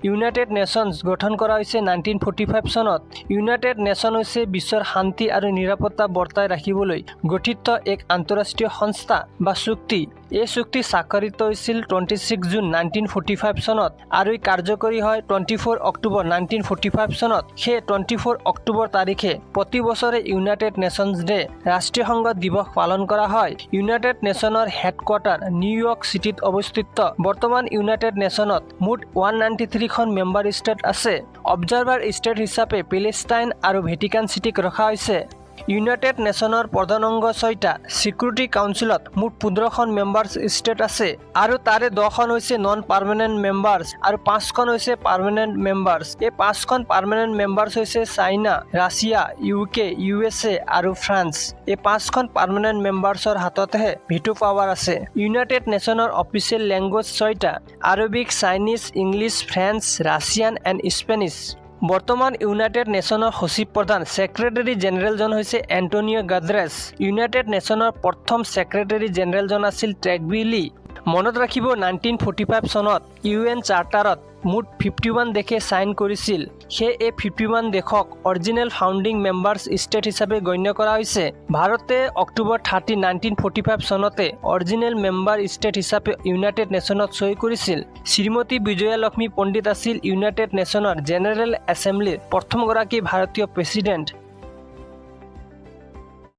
United nations গঠন কৰা হৈছে 1945 চনত। ইউনাইটেড নেশ্যন হৈছে বিশ্বৰ শান্তি আৰু নিৰাপত্তা বৰ্তাই ৰাখিবলৈ গঠিত এক আন্তঃৰাষ্ট্ৰীয় সংস্থা বা চুক্তি। এই চুক্তি স্বাক্ষৰিত হৈছিল 26 জুন 1945 চনত আৰু ই কাৰ্যকৰী হয় 24 অক্টোবৰ 1945 চনত। সেই 24 অক্টোবৰ তাৰিখে প্ৰতি বছৰে ইউনাইটেড নেশ্যনছ ডে ৰাষ্ট্ৰীয় সংঘ দিৱস পালন কৰা হয়। ইউনাইটেড নেশ্যনৰ হেডকোৱাৰ্টাৰ নিউয়ৰ্ক চিটিত অৱস্থিত। বৰ্তমান ইউনাইটেড নেশ্যনত মুঠ 193খন মেম্বাৰ ষ্টেট আছে। অবজাৰ্ভাৰ ষ্টেট হিচাপে পেলেষ্টাইন আৰু ভেটিকান চিটিক ৰখা হৈছে। ইউনাইটেড নেশ্যনৰ প্ৰধান অংগ 6টা। ছিকিউৰিটি কাউন্সিলত মুঠ 15খন মেম্বাৰ্ছ ষ্টেট আছে আৰু তাৰে 10খন হৈছে নন পাৰ্মানেণ্ট মেম্বাৰ্ছ আৰু 5খন হৈছে পাৰ্মানেণ্ট মেম্বাৰ্ছ। এই 5খন পাৰ্মানেণ্ট মেম্বাৰ্ছ হৈছে চাইনা, ৰাছিয়া, UK, USA আৰু ফ্ৰান্স। এই 5খন পাৰ্মানেণ্ট মেম্বাৰ্ছৰ হাততহে ভিটো পাৱাৰ আছে। ইউনাইটেড নেশ্যনৰ অফিচিয়েল লেংগুৱেজ 6টা। Arabic, Chinese, English, French, Russian and Spanish. বৰ্তমান ইউনাইটেড নেশ্যনৰ সচিব প্ৰধান ছেক্ৰেটাৰী জেনেৰেলজন হৈছে এণ্টনিঅ' গাড্ৰেছ। ইউনাইটেড নেশ্যনৰ প্ৰথম ছেক্ৰেটাৰী জেনেৰেলজন আছিল ট্ৰেগবি লী। মনত ৰাখিব 1945 চনত UN চাৰ্টাৰত মুঠ 51 দেশে ছাইন কৰিছিল। সেই 51 দেশক অৰিজিনেল ফাউণ্ডিং মেম্বাৰ্ছ ষ্টেট হিচাপে গণ্য কৰা হৈছে। ভাৰতে অক্টোবৰ 30, 1945 চনতে অৰিজিনেল মেম্বাৰ ষ্টেট হিচাপে ইউনাইটেড নেশ্যনত চহী কৰিছিল। শ্ৰীমতী বিজয়া লক্ষ্মী পণ্ডিত আছিল ইউনাইটেড নেশ্যনৰ জেনেৰেল এছেম্বলিৰ প্ৰথমগৰাকী ভাৰতীয় প্ৰেছিডেণ্ট।